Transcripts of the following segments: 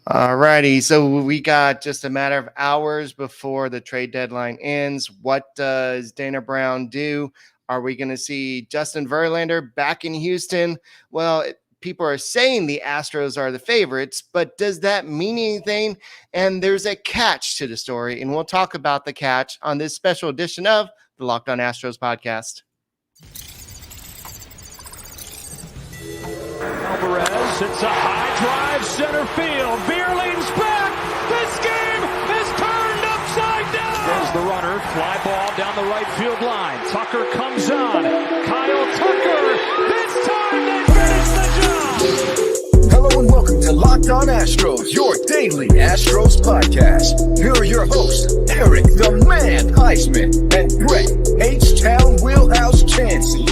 Alrighty, so we got just a matter of hours before the trade deadline ends. What does Dana Brown do? Are we going to see Justin Verlander back in Houston? People are saying the Astros are the favorites, but does that mean anything? And there's a catch to the story, and we'll talk about the catch on this special edition of the Locked On Astros podcast. Alvarez hits a high drive center field. Beerling's back. This game is turned upside down. There's the runner. Fly ball down the right field line. Tucker comes on. Kyle Tucker. This time they finish the job. Hello and welcome to Locked On Astros, your daily Astros podcast. Here are your hosts, Eric the Man Huysman and Brett H-Town Wheelhouse Chancey.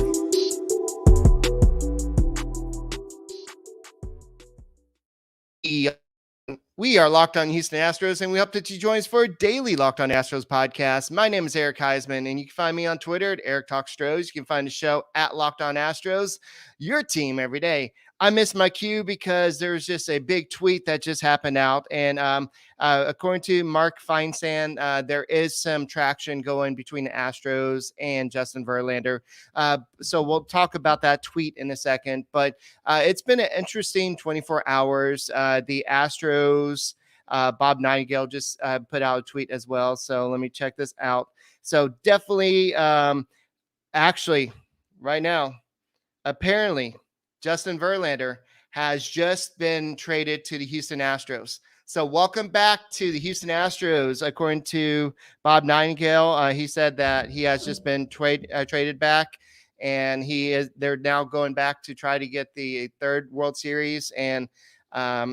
We are Locked On Houston Astros, and we hope that you join us for a daily Locked On Astros podcast. My name is Eric Huysman, and you can find me on Twitter at Eric Talk Stros. You can find the show at Locked On Astros, your team every day. I missed my cue because there's just a big tweet that just happened out. And according to Mark Feinsand, there is some traction going between the Astros and Justin Verlander. So we'll talk about that tweet in a second. But it's been an interesting 24 hours. The Astros, Bob Nightingale just put out a tweet as well. So let me check this out. So definitely, actually, right now, apparently, Justin Verlander has just been traded to the Houston Astros. So welcome back to the Houston Astros. According to Bob Nightingale, he said that he has just been traded back, and they're now going back to try to get the third World Series. And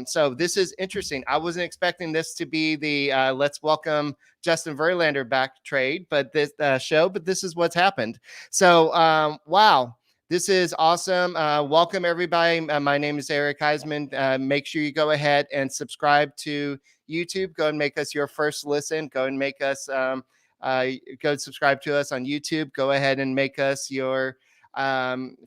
so this is interesting. I wasn't expecting this to be the let's welcome Justin Verlander back trade, but this but this is what's happened. So wow. This is awesome. Welcome, everybody. My name is Eric Huysman. Make sure you go ahead and subscribe to YouTube. Go and make us your first listen. Go and make us go subscribe to us on YouTube. Go ahead and make us your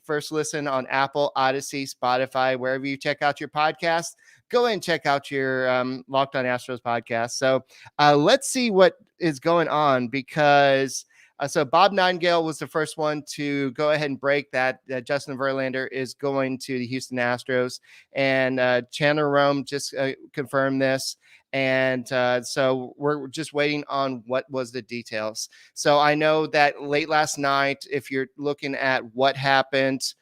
first listen on Apple, Odyssey, Spotify, wherever you check out your podcast. Go ahead and check out your Locked On Astros podcast. So let's see what is going on, because so Bob Nightingale was the first one to go ahead and break that Justin Verlander is going to the Houston Astros, and Chandler Rome just confirmed this. And so we're just waiting on what was the details. So I know that late last night, if you're looking at what happened,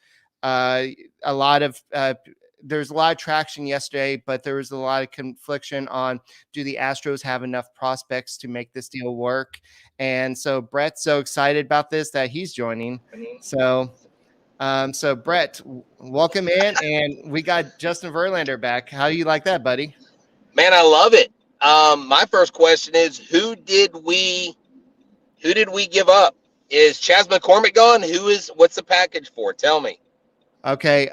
there's a lot of traction yesterday, but there was a lot of confliction on, do the Astros have enough prospects to make this deal work? And so Brett's so excited about this that he's joining. So Brett, welcome in, and we got Justin Verlander back. How do you like that, buddy? Man, I love it. My first question is, who did we give up? Is Chas McCormick gone? What's the package for? Tell me. Okay,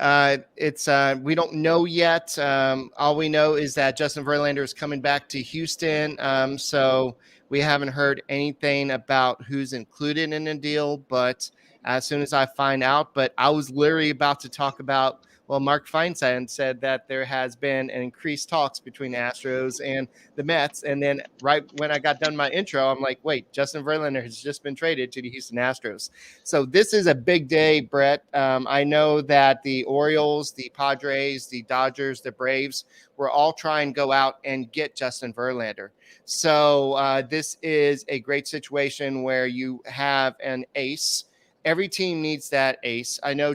it's we don't know yet. All we know is that Justin Verlander is coming back to Houston. So we haven't heard anything about who's included in the deal, but as soon as I find out, but I was literally about to talk about, well, Mark Feinsand said that there has been an increased talks between the Astros and the Mets. And then right when I got done my intro, I'm like, wait, Justin Verlander has just been traded to the Houston Astros. So this is a big day, Brett. I know that the Orioles, the Padres, the Dodgers, the Braves were all trying to go out and get Justin Verlander. So this is a great situation where you have an ace. Every team needs that ace. I know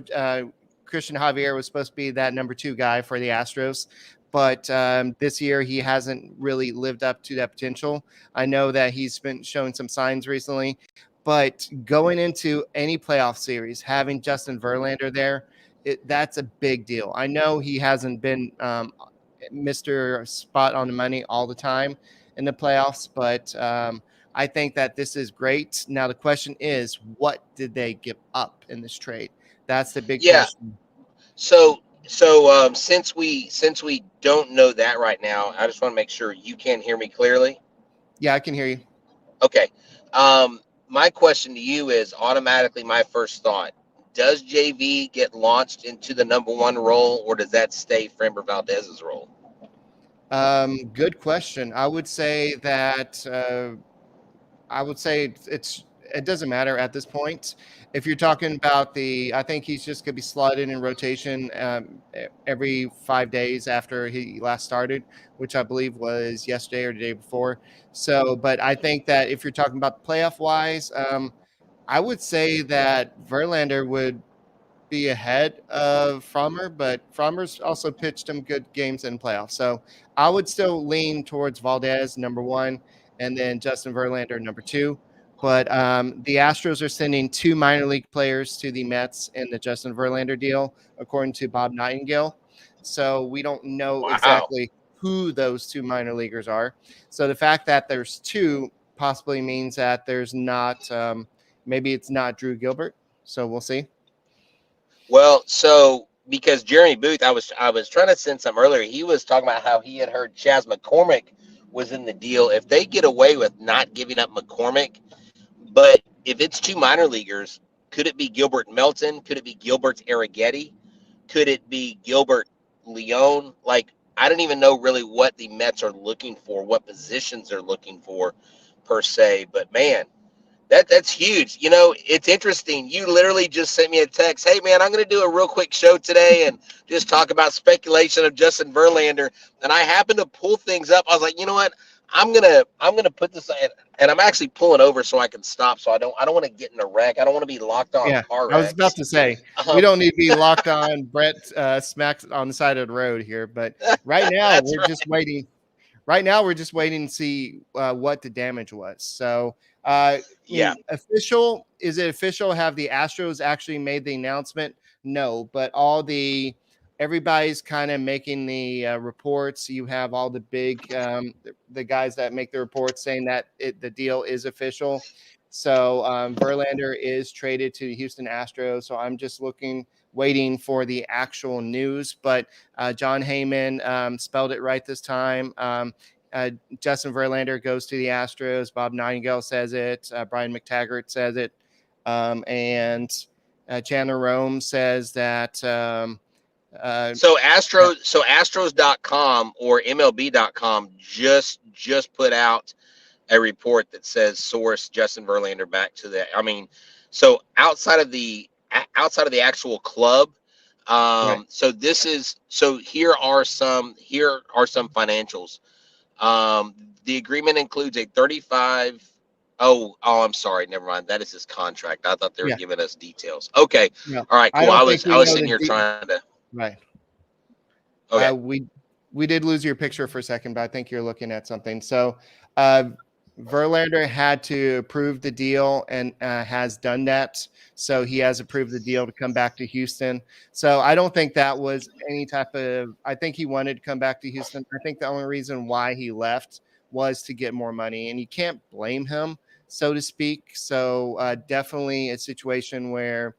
Christian Javier was supposed to be that number 2 guy for the Astros, but this year he hasn't really lived up to that potential. I know that he's been showing some signs recently, but going into any playoff series, having Justin Verlander there, that's a big deal. I know he hasn't been Mr. Spot on the money all the time in the playoffs, but I think that this is great. Now the question is, what did they give up in this trade? That's the big question. So since we don't know that right now, I just want to make sure you can hear me clearly. Yeah, I can hear you. Okay. My question to you is automatically my first thought. Does JV get launched into the number 1 role, or does that stay Framber Valdez's role? Good question. I would say that it doesn't matter at this point. If you're talking about I think he's just going to be slotted in rotation every 5 days after he last started, which I believe was yesterday or the day before. So, but I think that if you're talking about playoff wise, I would say that Verlander would be ahead of Frommer, but Frommer's also pitched him good games in playoffs. So I would still lean towards Valdez, number one, and then Justin Verlander, number two. But the Astros are sending 2 minor league players to the Mets in the Justin Verlander deal, according to Bob Nightingale. So we don't know Wow. exactly who those 2 minor leaguers are. So the fact that there's 2 possibly means that there's not, maybe it's not Drew Gilbert. So we'll see. Well, so because Jeremy Booth, I was trying to send some earlier. He was talking about how he had heard Chas McCormick was in the deal. If they get away with not giving up McCormick, but if it's 2 minor leaguers, could it be Gilbert Melton? Could it be Gilbert Arrighetti? Could it be Gilbert Leone? Like, I don't even know really what the Mets are looking for, what positions they're looking for per se. But man, that's huge. You know, it's interesting. You literally just sent me a text. Hey man, I'm going to do a real quick show today and just talk about speculation of Justin Verlander. And I happened to pull things up. I was like, you know what? I'm gonna put this in, and I'm actually pulling over so I can stop. So I don't want to get in a wreck. I don't want to be locked on Yeah, car I was about wrecks. to say, we don't need to be locked on Brett smacks on the side of the road here, but right now That's we're right. just waiting. Right now we're just waiting to see what the damage was. So, Yeah. is it official? Have the Astros actually made the announcement? No, but everybody's kind of making the reports. You have all the big the guys that make the reports saying that the deal is official. So Verlander is traded to the Houston Astros. So I'm just waiting for the actual news. But John Heyman spelled it right this time. Justin Verlander goes to the Astros. Bob Nightingale says it. Brian McTaggart says it. And Chandler Rome says that. So Astros.com or MLB.com just put out a report that says source Justin Verlander back to the. I mean, so outside of the actual club, Right. so here are some financials. The agreement includes a 35. I'm sorry. Never mind. That is his contract. I thought they were Yeah. giving us details. Okay. No, All right. I Cool. don't think I we was know sitting here trying to. right. Okay. We did lose your picture for a second, but I think you're looking at something. So, uh, Verlander had to approve the deal and has done that. So he has approved the deal to come back to Houston. So I don't think that was any type of. I think he wanted to come back to Houston. I think the only reason why he left was to get more money, and you can't blame him, so to speak. So definitely a situation where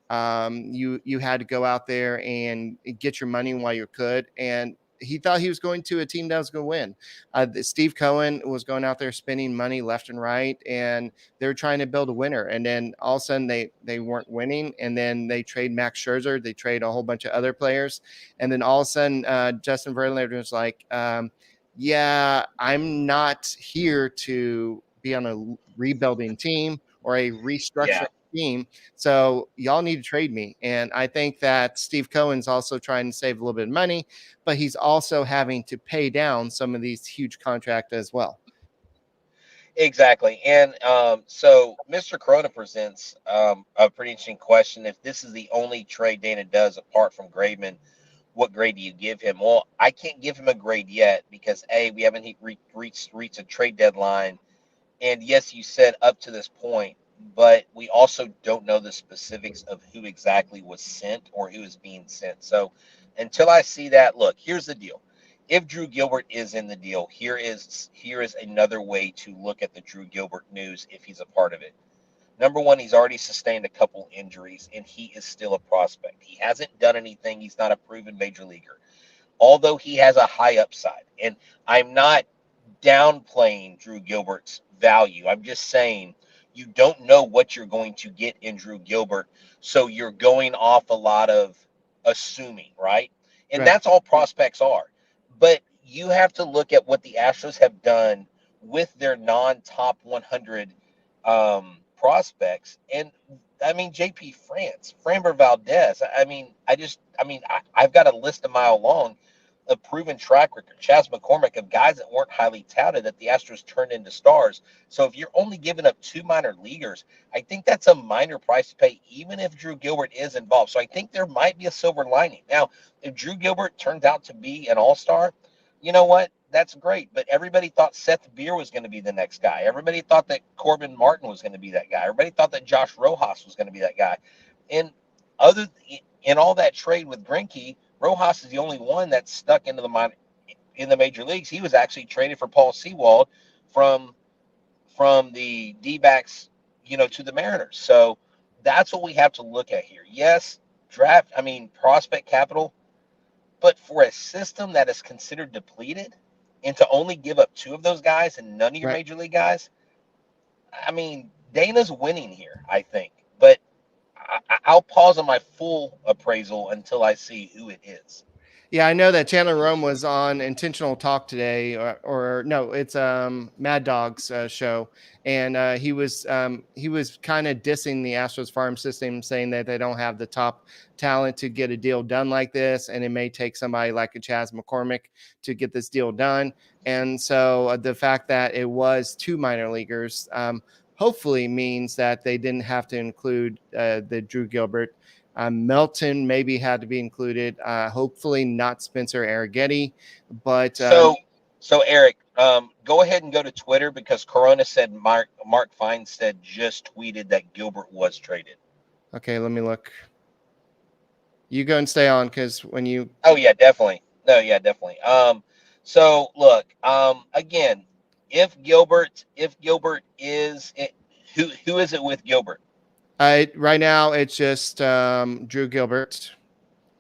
you had to go out there and get your money while you could. And he thought he was going to a team that was going to win. Steve Cohen was going out there spending money left and right, and they were trying to build a winner. And then all of a sudden they weren't winning. And then they trade Max Scherzer, they trade a whole bunch of other players, and then all of a sudden Justin Verlander was like, "Yeah, I'm not here to be on a rebuilding team or a restructuring Yeah. team. So y'all need to trade me." And I think that Steve Cohen's also trying to save a little bit of money, but he's also having to pay down some of these huge contracts as well. Exactly. And so Mr. Corona presents a pretty interesting question. If this is the only trade Dana does apart from Graveman, what grade do you give him? Well, I can't give him a grade yet because we haven't reached a trade deadline. And yes, you said up to this point, but we also don't know the specifics of who exactly was sent or who is being sent. So until I see that, look, here's the deal. If Drew Gilbert is in the deal, here is another way to look at the Drew Gilbert news if he's a part of it. Number one, he's already sustained a couple injuries, and he is still a prospect. He hasn't done anything. He's not a proven major leaguer, although he has a high upside. And I'm not downplaying Drew Gilbert's value. I'm just saying you don't know what you're going to get in Drew Gilbert, so you're going off a lot of assuming, right? And Right. that's all prospects are. But you have to look at what the Astros have done with their non-top 100 prospects. And I mean, JP France, Framber Valdez. I've got a list a mile long of proven track record. Chas McCormick, of guys that weren't highly touted that the Astros turned into stars. So if you're only giving up 2 minor leaguers, I think that's a minor price to pay, even if Drew Gilbert is involved. So I think there might be a silver lining. Now, if Drew Gilbert turns out to be an all-star, you know what? That's great. But everybody thought Seth Beer was going to be the next guy. Everybody thought that Corbin Martin was going to be that guy. Everybody thought that Josh Rojas was going to be that guy. And in all that trade with Greinke, Rojas is the only one that's stuck in the major leagues. He was actually traded for Paul Sewald from the D-backs, to the Mariners. So that's what we have to look at here. Yes, prospect capital, but for a system that is considered depleted, and to only give up 2 of those guys and none of your major league guys, I mean, Dana's winning here, I think. But I'll pause on my full appraisal until I see who it is. Yeah, I know that Chandler Rome was on Intentional Talk today, or no, it's Mad Dog's show, and he was kind of dissing the Astros farm system, saying that they don't have the top talent to get a deal done like this, and it may take somebody like a Chas McCormick to get this deal done. And so the fact that it was 2 minor leaguers hopefully means that they didn't have to include the Drew Gilbert. Melton maybe had to be included. Hopefully not Spencer Arrighetti. But so Eric, go ahead and go to Twitter, because Corona said Mark Feinstead just tweeted that Gilbert was traded. Okay, let me look. You go and stay on, because when you. Oh yeah, definitely. No, yeah, definitely. So look, again, if Gilbert is who is it with Gilbert? Right now, it's just Drew Gilbert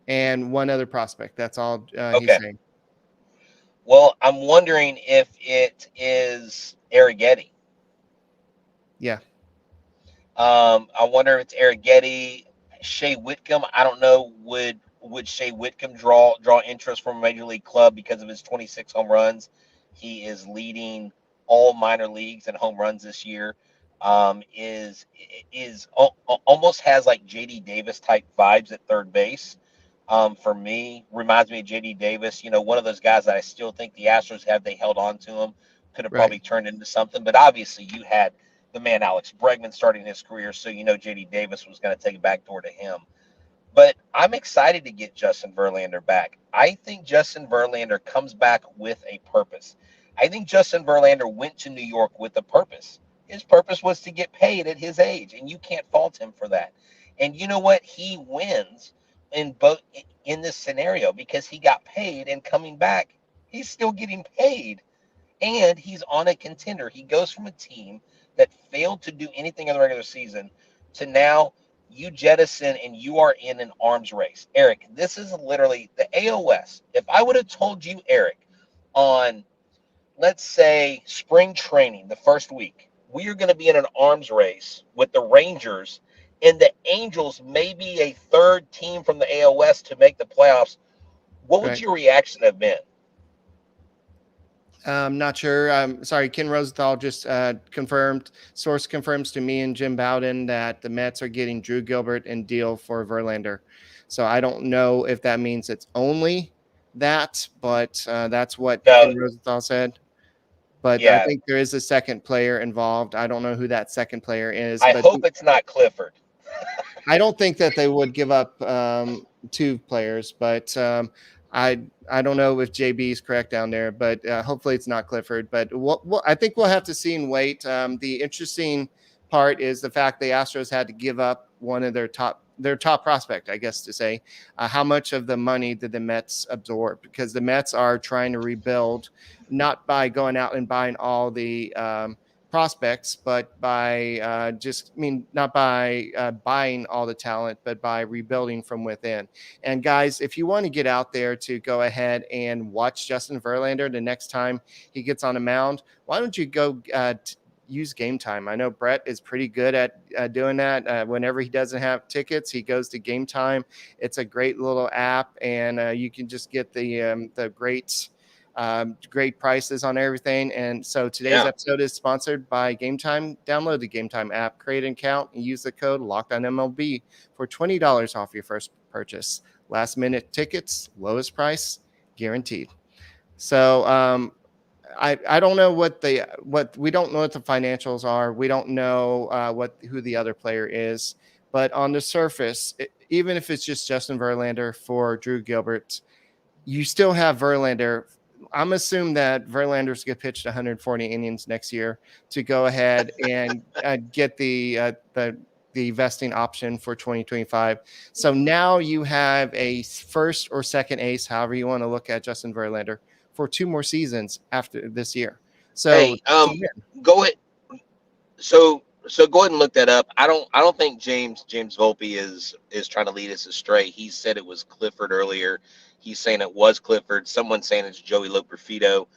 and one other prospect. That's all he's saying. Well, I'm wondering if it is Arrighetti. Yeah. I wonder if it's Arrighetti, Shea Whitcomb. I don't know. Would Shea Whitcomb draw interest from a major league club because of his 26 home runs? He is leading all minor leagues in home runs this year. Is almost has like JD Davis type vibes at third base. For me, reminds me of JD Davis. One of those guys that I still think the Astros, had they held on to him, could have probably turned into something. But obviously, you had the man Alex Bregman starting his career, so JD Davis was going to take a backdoor to him. But I'm excited to get Justin Verlander back. I think Justin Verlander comes back with a purpose. I think Justin Verlander went to New York with a purpose. His purpose was to get paid at his age, and you can't fault him for that. And you know what? He wins in this scenario because he got paid, and coming back, he's still getting paid, and he's on a contender. He goes from a team that failed to do anything in the regular season to now you jettison and you are in an arms race. Eric, this is literally the AOS. If I would have told you, Eric, on, let's say, spring training, the first week, we are going to be in an arms race with the Rangers, and the Angels may be a third team from the AOS to make the playoffs, what would your reaction have been? I'm not sure. I'm sorry. Ken Rosenthal just confirmed. Source confirms to me and Jim Bowden that the Mets are getting Drew Gilbert and deal for Verlander. So I don't know if that means it's only that, but that's what Ken Rosenthal said. But yeah. I think there is a second player involved. I don't know who that second player is. I hope it's not Clifford. I don't think that they would give up 2 players, but I don't know if JB is correct down there, but hopefully it's not Clifford. But I think we'll have to see and wait. The interesting part is the fact the Astros had to give up one of their top prospect, I guess to say. How much of the money did the Mets absorb? Because the Mets are trying to rebuild, not by going out and buying all the prospects, but by not by buying all the talent, but by rebuilding from within. And guys, if you want to get out there to go ahead and watch Justin Verlander the next time he gets on a mound, why don't you go use Game Time? I know Brett is pretty good at doing that. Whenever he doesn't have tickets, he goes to Game Time. It's a great little app, and you can just get the great great prices on everything. And so today's episode is sponsored by Game Time. Download the Game Time app, create an account, and use the code LOCKEDONMLB for $20 off your first purchase. Last minute tickets, lowest price, guaranteed. So I don't know what we don't know what the financials are. We don't know who the other player is. But on the surface, even if it's just Justin Verlander for Drew Gilbert, you still have Verlander. I'm assuming that Verlander's going to pitch 140 innings next year to go ahead and get the vesting option for 2025. So now you have a first or second ace, however you want to look at Justin Verlander, for 2 more seasons after this year. So hey, go ahead. So go ahead and look that up. I don't think James Volpe is trying to lead us astray. He said it was Clifford earlier. He's saying it was Clifford. Someone's saying it's Joey Loperfido.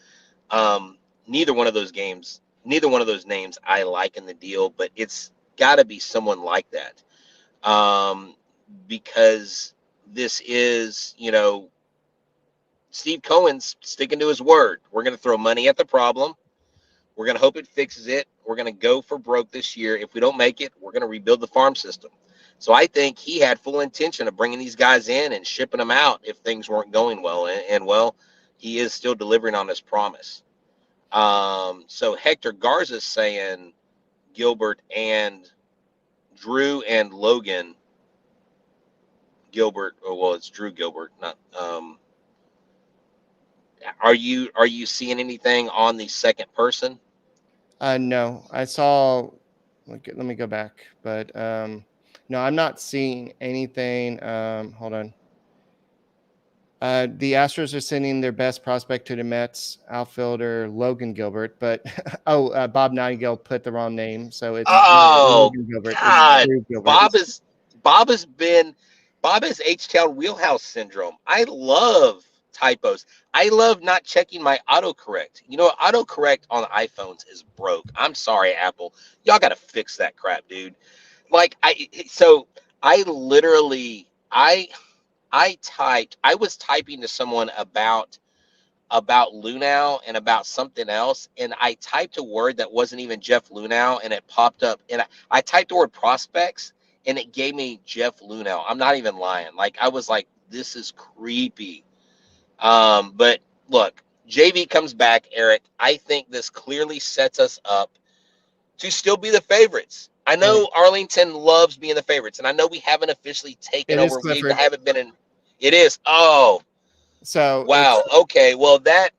Neither one of those names I like in the deal, but it's got to be someone like that. Because this is, Steve Cohen's sticking to his word. We're going to throw money at the problem. We're going to hope it fixes it. We're going to go for broke this year. If we don't make it, we're going to rebuild the farm system. So I think he had full intention of bringing these guys in and shipping them out if things weren't going well. And well, he is still delivering on his promise. So Hector Garza's saying Gilbert and Drew and Logan Gilbert. Well, it's Drew Gilbert, not. Are you seeing anything on the second person? No, I saw. Let me go back, but no, I'm not seeing anything. Hold on. The Astros are sending their best prospect to the Mets, outfielder Logan Gilbert, but Bob Nightingale put the wrong name, so it's Logan Gilbert. God, it's Bob has H-Town wheelhouse syndrome. I love typos. I love not checking my autocorrect. Autocorrect on iPhones is broke. I'm sorry, Apple. Y'all got to fix that crap, dude. I was typing to someone about Lunau and about something else, and I typed a word that wasn't even Jeff Lunau, and it popped up, and I typed the word prospects, and it gave me Jeff Lunau. I'm not even lying. I was like, this is creepy. But look, JV comes back, Eric. I think this clearly sets us up to still be the favorites. I know Arlington loves being the favorites, and I know we haven't officially taken over. We haven't been in. It is. Oh, so wow. Okay. Well, that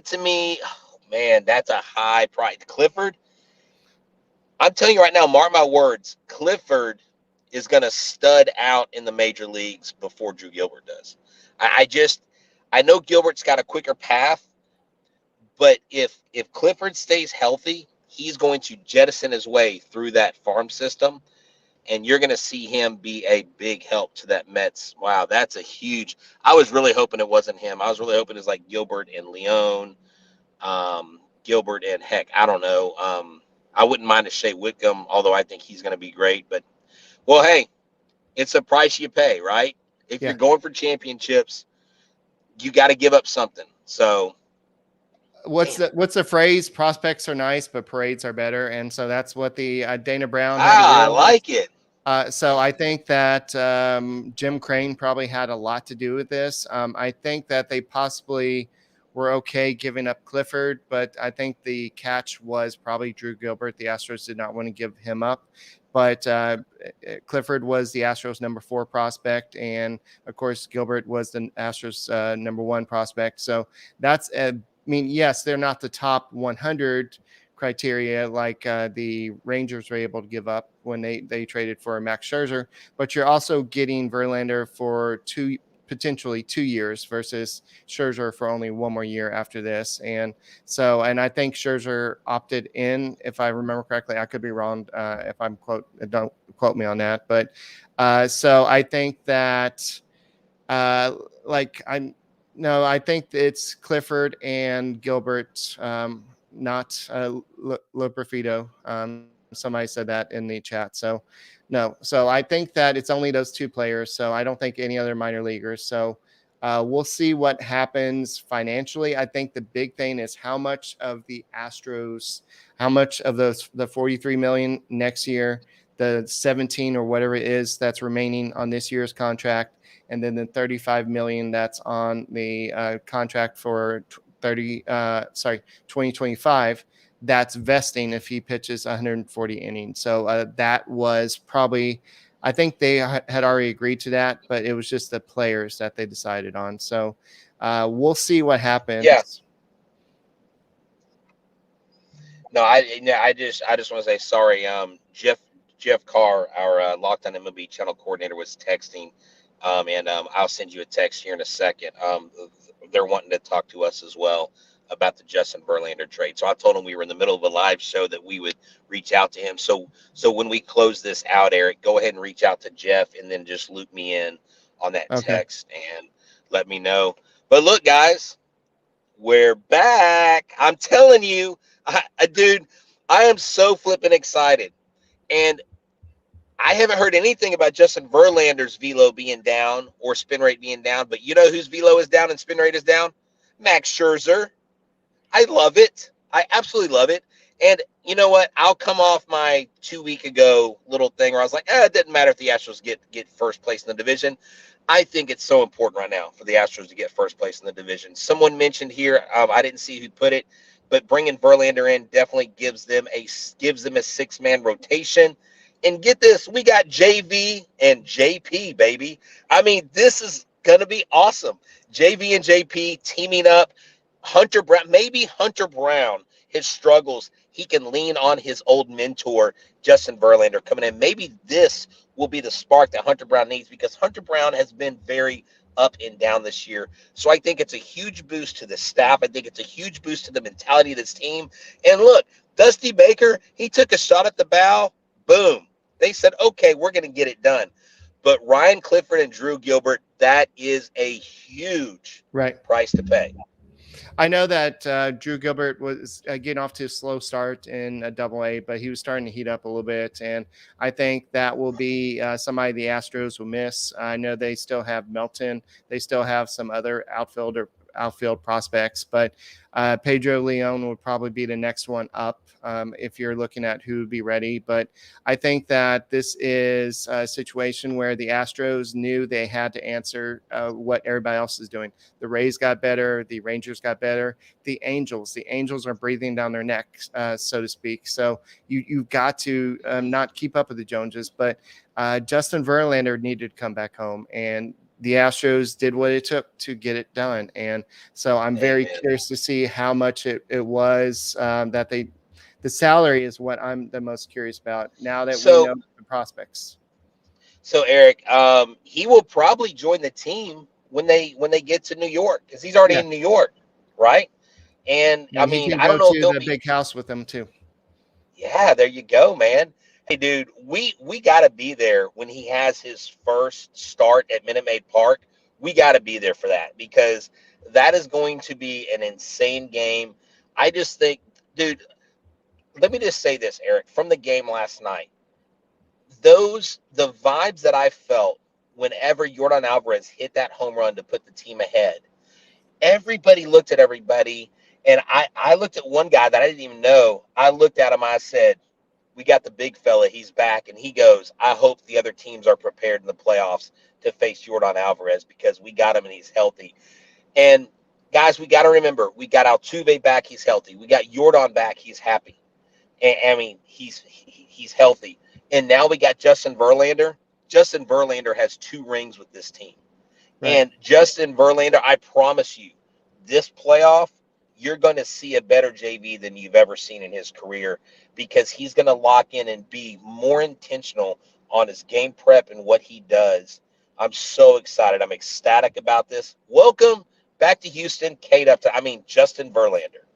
to me, oh, man, that's a high price. Clifford, I'm telling you right now, mark my words, Clifford is going to stud out in the major leagues before Drew Gilbert does. I know Gilbert's got a quicker path, but if Clifford stays healthy, he's going to jettison his way through that farm system, and you're going to see him be a big help to that Mets. Wow, that's a huge. I was really hoping it wasn't him. I was really hoping it's like Gilbert and Leone, Gilbert and heck, I don't know. I wouldn't mind a Shea Whitcomb, although I think he's going to be great. But, well, hey, it's a price you pay, right? If you're going for championships, you got to give up something. So what's the phrase? Prospects are nice, but parades are better. And so that's what the Dana Brown. I like it. So I think that Jim Crane probably had a lot to do with this. I think that they possibly were okay giving up Clifford, but I think the catch was probably Drew Gilbert. The Astros did not want to give him up. But Clifford was the Astros number 4 prospect. And, of course, Gilbert was the Astros number 1 prospect. So that's, yes, they're not the top 100 criteria like the Rangers were able to give up when they traded for Max Scherzer. But you're also getting Verlander for potentially 2 years versus Scherzer for only 1 more year after this. And I think Scherzer opted in, if I remember correctly. I could be wrong if I'm don't quote me on that. But so I think that I think it's Clifford and Gilbert, not Loperfido. Somebody said that in the chat. So no. So I think that it's only those 2 players. So I don't think any other minor leaguers. So We'll see what happens financially. I think the big thing is how much of the the 43 million next year, the 17 or whatever it is that's remaining on this year's contract, and then the 35 million that's on the contract for 2025, that's vesting if he pitches 140 innings. So that was probably, I think they had already agreed to that, but it was just the players that they decided on. So we'll see what happens. Yeah. No, I just want to say sorry. Jeff Carr, our Locked On MLB channel coordinator, was texting, and I'll send you a text here in a second. They're wanting to talk to us as well about the Justin Verlander trade. So I told him we were in the middle of a live show that we would reach out to him. So when we close this out, Eric, go ahead and reach out to Jeff and then just loop me in on that text and let me know. But look, guys, we're back. I'm telling you, dude, I am so flipping excited. And I haven't heard anything about Justin Verlander's velo being down or spin rate being down, but you know whose velo is down and spin rate is down? Max Scherzer. I love it. I absolutely love it. And you know what? I'll come off my 2 week ago little thing where I was like, it doesn't matter if the Astros get first place in the division. I think it's so important right now for the Astros to get first place in the division. Someone mentioned here, I didn't see who put it, but bringing Verlander in definitely gives them a 6-man rotation. And get this, we got JV and JP, baby. I mean, this is going to be awesome. JV and JP teaming up. Hunter Brown, his struggles, he can lean on his old mentor, Justin Verlander, coming in. Maybe this will be the spark that Hunter Brown needs, because Hunter Brown has been very up and down this year. So I think it's a huge boost to the staff. I think it's a huge boost to the mentality of this team. And look, Dusty Baker, he took a shot at the bow. Boom. They said, okay, we're going to get it done. But Ryan Clifford and Drew Gilbert, that is a huge price to pay. I know that Drew Gilbert was getting off to a slow start in Double-A, but he was starting to heat up a little bit, and I think that will be somebody the Astros will miss. I know they still have Melton. They still have some other outfield prospects, but Pedro Leon would probably be the next one up if you're looking at who would be ready. But I think that this is a situation where the Astros knew they had to answer what everybody else is doing. The Rays got better. The Rangers got better. The Angels are breathing down their neck, so to speak. So you've got to not keep up with the Joneses, but Justin Verlander needed to come back home, and the Astros did what it took to get it done. And so I'm very curious to see how much it was that the salary is what I'm the most curious about now that we know the prospects. So Eric, he will probably join the team when they get to New York, because he's already in New York, right? And I mean, I don't know if he'll be big house with them too. Yeah, there you go, man. Hey, dude, we got to be there when he has his first start at Minute Maid Park. We got to be there for that, because that is going to be an insane game. I just think, dude, let me just say this, Eric, from the game last night, the vibes that I felt whenever Yordan Alvarez hit that home run to put the team ahead, everybody looked at everybody, and I looked at one guy that I didn't even know. I looked at him, I said, we got the big fella, he's back. And he goes, I hope the other teams are prepared in the playoffs to face Yordan Alvarez, because we got him and he's healthy. And guys, we got to remember, we got Altuve back, he's healthy. We got Yordan back, he's happy. And I mean, he's healthy. And now we got Justin Verlander. Justin Verlander has 2 rings with this team. Right. And Justin Verlander, I promise you, this playoff, you're going to see a better JV than you've ever seen in his career, because he's going to lock in and be more intentional on his game prep and what he does. I'm so excited. I'm ecstatic about this. Welcome back to Houston, Justin Verlander.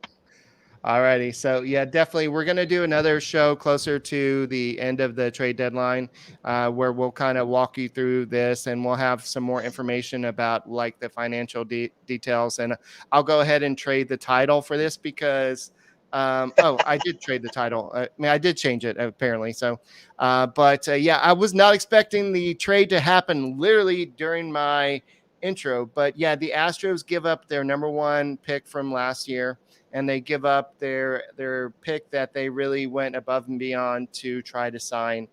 All righty. So, yeah, definitely. We're going to do another show closer to the end of the trade deadline where we'll kind of walk you through this, and we'll have some more information about like the financial details. And I'll go ahead and trade the title for this because I did trade the title. I did change it apparently. So, but I was not expecting the trade to happen literally during my intro. But yeah, the Astros give up their number 1 pick from last year, and they give up their pick that they really went above and beyond to try to sign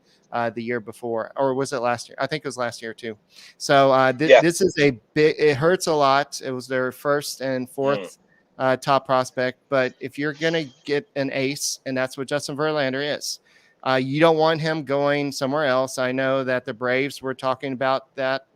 the year before. Or was it last year? I think it was last year too. So this is a big, it hurts a lot. It was their first and fourth top prospect. But if you're going to get an ace, and that's what Justin Verlander is, you don't want him going somewhere else. I know that the Braves were talking about that,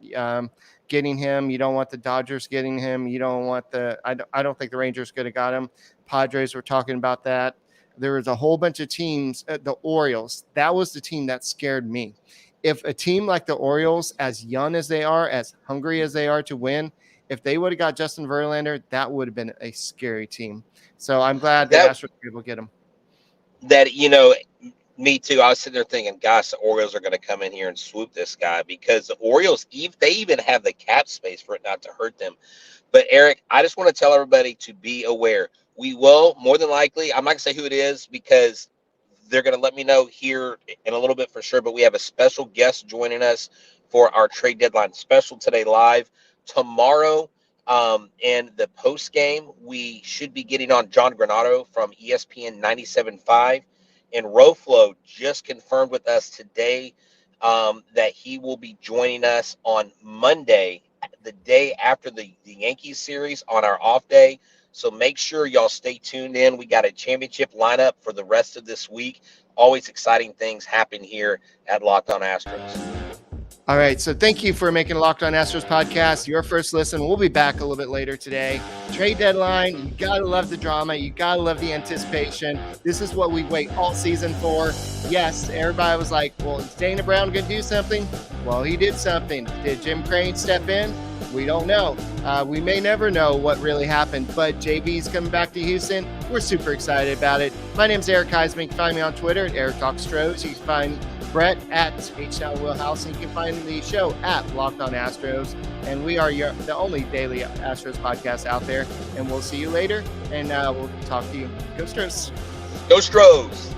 getting him. You don't want the Dodgers getting him. You don't want I don't think the Rangers could have got him. Padres were talking about that. There was a whole bunch of teams. The Orioles, that was the team that scared me. If a team like the Orioles, as young as they are, as hungry as they are to win, if they would have got Justin Verlander, that would have been a scary team. So I'm glad the Astros were able to get him. Me too. I was sitting there thinking, gosh, the Orioles are going to come in here and swoop this guy, because the Orioles, they even have the cap space for it not to hurt them. But Eric, I just want to tell everybody to be aware. We will more than likely, I'm not going to say who it is because they're going to let me know here in a little bit for sure, but we have a special guest joining us for our trade deadline special today live. Tomorrow, and the post game, we should be getting on John Granado from ESPN 97.5. And Roflo just confirmed with us today that he will be joining us on Monday, the day after the Yankees series, on our off day. So make sure y'all stay tuned in. We got a championship lineup for the rest of this week. Always exciting things happen here at Locked On Astros. All right, so thank you for making Locked On Astros podcast your first listen. We'll be back a little bit later today. Trade deadline, you got to love the drama. You got to love the anticipation. This is what we wait all season for. Yes, everybody was like, well, is Dana Brown going to do something? Well, he did something. Did Jim Crane step in? We don't know. We may never know what really happened, but JB's coming back to Houston. We're super excited about it. My name's Eric Huysman. You can find me on Twitter at Eric Talk Astros. You can find Brett at H-Town Wheelhouse, and you can find the show at Locked On Astros. And we are the only daily Astros podcast out there. And we'll see you later, and we'll talk to you. Go Stros. Go Stros.